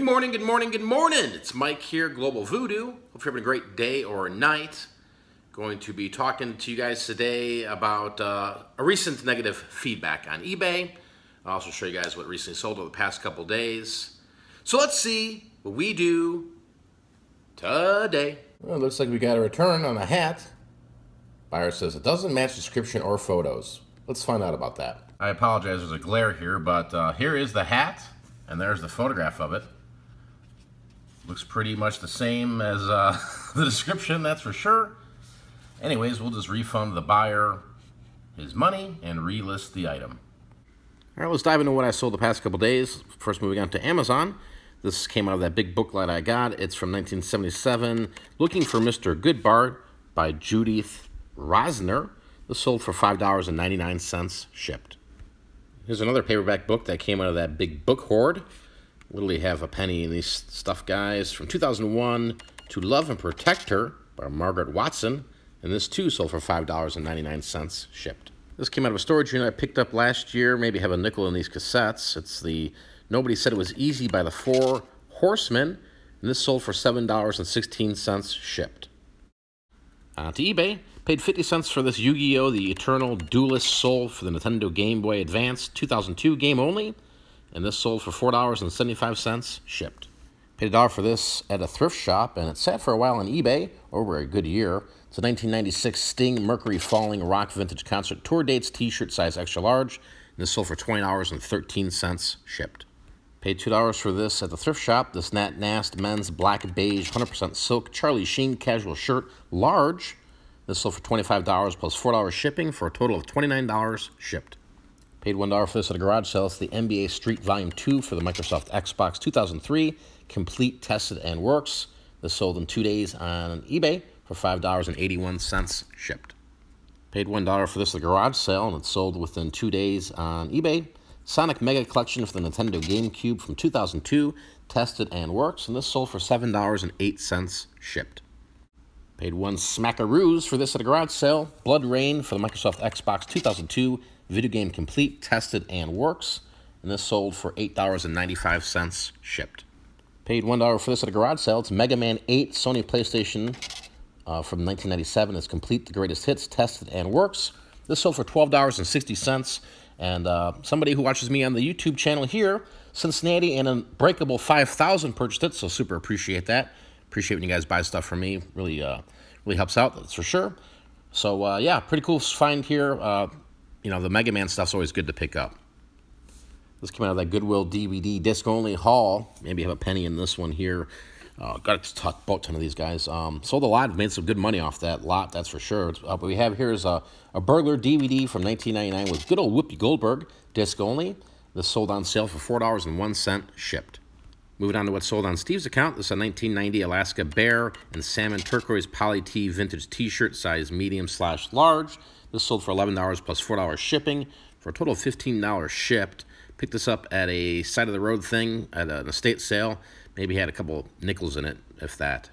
Good morning, good morning, good morning. It's Mike here, Global Voodoo. Hope you're having a great day or night. Going to be talking to you guys today about a recent negative feedback on eBay. I'll also show you guys what recently sold over the past couple days. So let's see what we do today. Well, it looks like we got a return on a hat. Buyer says it doesn't match description or photos. Let's find out about that. I apologize, there's a glare here, but here is the hat, and there's the photograph of it. Looks pretty much the same as the description, that's for sure. Anyways, we'll just refund the buyer his money and relist the item. All right, let's dive into what I sold the past couple days. First, moving on to Amazon. This came out of that big booklet I got. It's from 1977. Looking for Mr. Goodbart by Judith Rosner. This sold for $5.99 shipped. Here's another paperback book that came out of that big book hoard. Literally have a penny in these stuff, guys. From 2001, To Love and Protect Her by Margaret Watson. And this too sold for $5.99 shipped. This came out of a storage unit I picked up last year. Maybe have a nickel in these cassettes. It's the Nobody Said It Was Easy by the Four Horsemen. And this sold for $7.16 shipped. On to eBay. Paid 50 cents for this Yu-Gi-Oh! The Eternal Duelist sold for the Nintendo Game Boy Advance 2002 game only. And this sold for $4.75 shipped. Paid $1 for this at a thrift shop, and it sat for a while on eBay, over a good year. It's a 1996 Sting Mercury Falling Rock Vintage Concert Tour Dates t-shirt, size extra large. And this sold for $20.13 shipped. Paid $2 for this at the thrift shop. This Nat Nast Men's Black Beige 100% Silk Charlie Sheen Casual Shirt, large. This sold for $25 plus $4 shipping for a total of $29 shipped. Paid $1 for this at a garage sale. It's the NBA Street Volume 2 for the Microsoft Xbox 2003. Complete, tested, and works. This sold in 2 days on eBay for $5.81 shipped. Paid $1 for this at a garage sale, and it sold within 2 days on eBay. Sonic Mega Collection for the Nintendo GameCube from 2002. Tested and works, and this sold for $7.08 shipped. Paid $1 smackaroos for this at a garage sale. Blood Rain for the Microsoft Xbox 2002. Video game complete, tested, and works. And this sold for $8.95 shipped. Paid $1 for this at a garage sale. It's Mega Man 8 Sony PlayStation from 1997. It's complete, the greatest hits, tested, and works. This sold for $12.60. And somebody who watches me on the YouTube channel here, Cincinnati and Unbreakable 5000 purchased it, so super appreciate that. Appreciate when you guys buy stuff from me. Really helps out, that's for sure. So, yeah, pretty cool find here. You know, the Mega Man stuff's always good to pick up. This came out of that Goodwill DVD disc-only haul. Maybe have a penny in this one here. Got a boat ton of these guys. Sold a lot, made some good money off that lot, that's for sure. What we have here is a Burglar DVD from 1999 with good old Whoopi Goldberg, disc-only. This sold on sale for $4.01 shipped. Moving on to what's sold on Steve's account. This is a 1990 Alaska Bear and Salmon Turquoise Poly Tee Vintage T-shirt, size medium/large. This sold for $11 plus $4 shipping for a total of $15 shipped. Picked this up at a side-of-the-road thing at an estate sale. Maybe had a couple nickels in it, if that.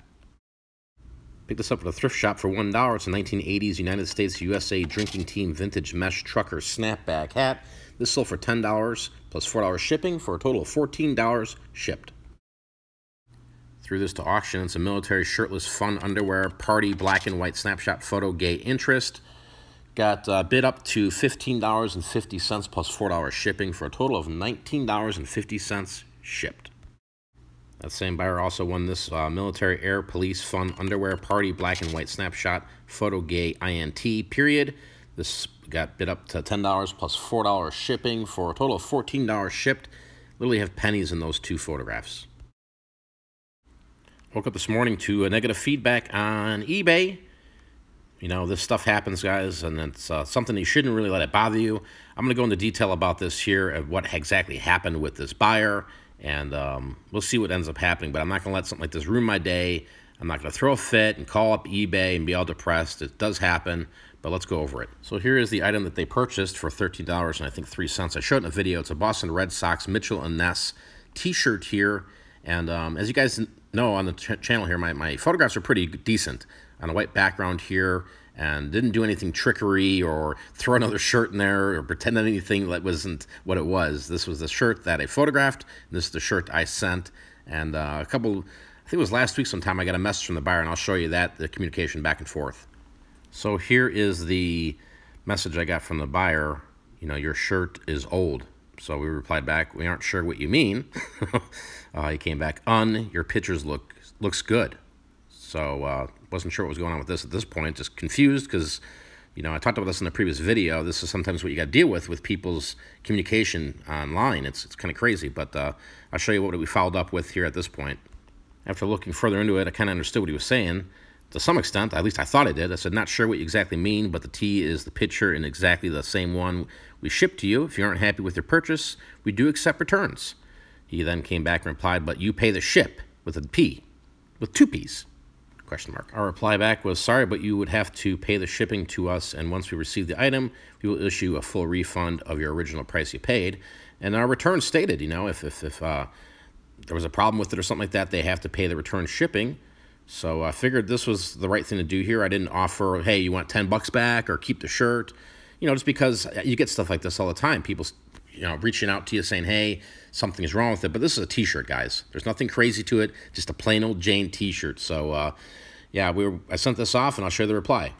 Picked this up at a thrift shop for $1. It's a 1980s United States USA Drinking Team Vintage Mesh Trucker Snapback hat. This sold for $10 plus $4 shipping for a total of $14 shipped. Threw this to auction. It's a military shirtless fun underwear party black and white snapshot photo gay interest. Got bid up to $15.50 plus $4 shipping for a total of $19.50 shipped. That same buyer also won this military air police fun underwear party black and white snapshot photo gay INT period. This got bid up to $10 plus $4 shipping for a total of $14 shipped. Literally have pennies in those two photographs. Woke up this morning to a negative feedback on eBay. You know, this stuff happens, guys, and it's something you shouldn't really let it bother you. I'm going to go into detail about this here and what exactly happened with this buyer, and we'll see what ends up happening. But I'm not going to let something like this ruin my day. I'm not going to throw a fit and call up eBay and be all depressed. It does happen, but let's go over it. So here is the item that they purchased for $13 and I think 3 cents. I showed it in a video. It's a Boston Red Sox Mitchell and Ness t-shirt here. And as you guys know on the channel here, my photographs are pretty decent on a white background here, and didn't do anything trickery or throw another shirt in there or pretend anything that wasn't what it was. This was the shirt that I photographed, and this is the shirt I sent, And I think it was last week sometime, I got a message from the buyer, and I'll show you that, the communication back and forth. So here is the message I got from the buyer. You know, your shirt is old. So we replied back, we aren't sure what you mean. He came back, your pictures looks good. So wasn't sure what was going on with this at this point, just confused because, you know, I talked about this in the previous video. This is sometimes what you got to deal with people's communication online. It's kind of crazy, but I'll show you what we followed up with here at this point. After looking further into it, I kind of understood what he was saying. To some extent, at least I thought I did. I said, not sure what you exactly mean, but the T is the picture in exactly the same one we shipped to you. If you aren't happy with your purchase, we do accept returns. He then came back and replied, but you pay the ship with a P, with 2 P's, question mark. Our reply back was, sorry, but you would have to pay the shipping to us, and once we receive the item, we will issue a full refund of your original price you paid. And our return stated, you know, if there was a problem with it or something like that, they have to pay the return shipping. So I figured this was the right thing to do here. I didn't offer, hey, you want $10 back or keep the shirt, you know, just because you get stuff like this all the time. People, you know, reaching out to you saying, hey, something's wrong with it. But this is a T-shirt, guys. There's nothing crazy to it, just a plain old Jane T-shirt. So, yeah, I sent this off, and I'll show you the reply.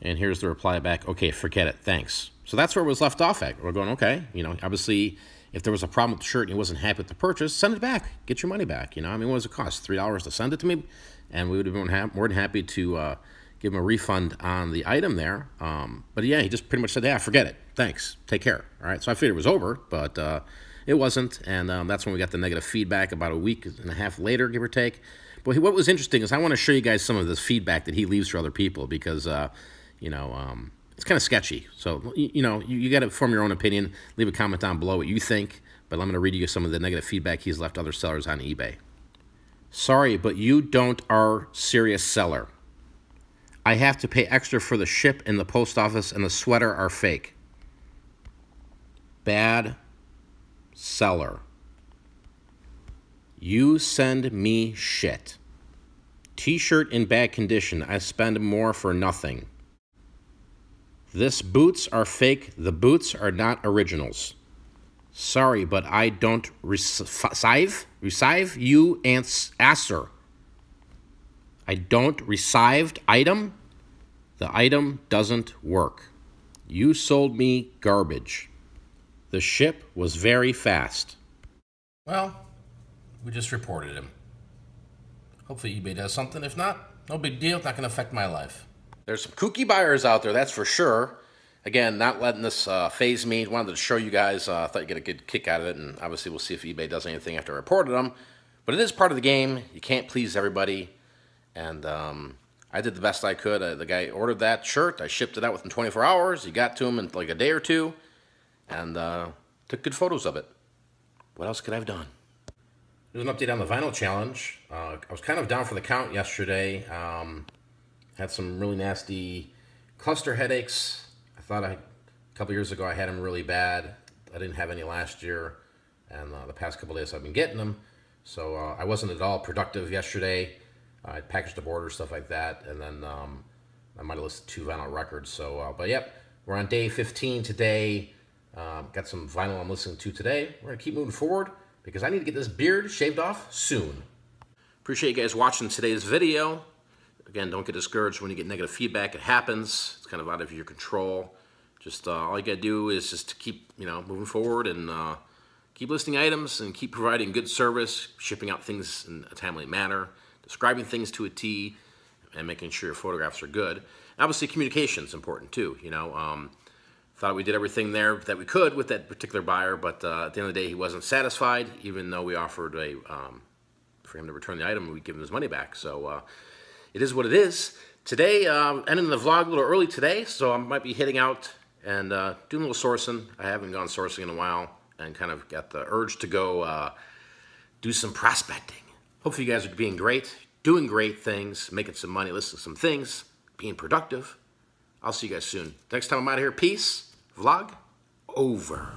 And here's the reply back. Okay, forget it. Thanks. So that's where it was left off at. We're going, okay, you know, obviously, if there was a problem with the shirt and he wasn't happy with the purchase, send it back. Get your money back. You know, I mean, what does it cost? $3 to send it to me? And we would have been more than happy to give him a refund on the item there. But yeah, he just pretty much said, yeah, forget it. Thanks. Take care. All right. So I figured it was over, but it wasn't. And that's when we got the negative feedback about a week and a half later, give or take. But what was interesting is I want to show you guys some of this feedback that he leaves for other people because, you know, it's kind of sketchy. So, you know, you got to form your own opinion. Leave a comment down below what you think. But I'm going to read you some of the negative feedback he's left other sellers on eBay. Sorry, but you don't are serious seller. I have to pay extra for the ship in the post office, and the sweater are fake. Bad seller. You send me shit. T-shirt in bad condition. I spend more for nothing. This boots are fake. The boots are not originals. Sorry, but I don't receive you answer. I don't received item. The item doesn't work. You sold me garbage. The ship was very fast. Well, we just reported him. Hopefully eBay does something. If not, no big deal. It's not going to affect my life. There's some kooky buyers out there, that's for sure. Again, not letting this phase me. Wanted to show you guys. Thought you'd get a good kick out of it, and obviously we'll see if eBay does anything after I reported them. But it is part of the game. You can't please everybody. And I did the best I could. The guy ordered that shirt. I shipped it out within 24 hours. He got to him in like a day or two, and took good photos of it. What else could I have done? There's an update on the vinyl challenge. I was kind of down for the count yesterday. Had some really nasty cluster headaches. I thought a couple years ago I had them really bad. I didn't have any last year, and the past couple days I've been getting them. So I wasn't at all productive yesterday. I packaged up orders, stuff like that, and then I might have listed 2 vinyl records. So, but yep, we're on day 15 today. Got some vinyl I'm listening to today. We're gonna keep moving forward because I need to get this beard shaved off soon. Appreciate you guys watching today's video. Again, don't get discouraged when you get negative feedback. It happens. It's kind of out of your control. Just all you gotta do is just to keep, you know, moving forward and keep listing items and keep providing good service, shipping out things in a timely manner, describing things to a T, and making sure your photographs are good. Obviously, communication is important too. You know, thought we did everything there that we could with that particular buyer, but at the end of the day, he wasn't satisfied. Even though we offered for him to return the item, we give him his money back. So it is what it is. Today, ending the vlog a little early today, so I might be hitting out and doing a little sourcing. I haven't gone sourcing in a while, and kind of got the urge to go do some prospecting. Hopefully you guys are being great, doing great things, making some money, listening to some things, being productive. I'll see you guys soon. Next time I'm out of here, peace. Vlog over.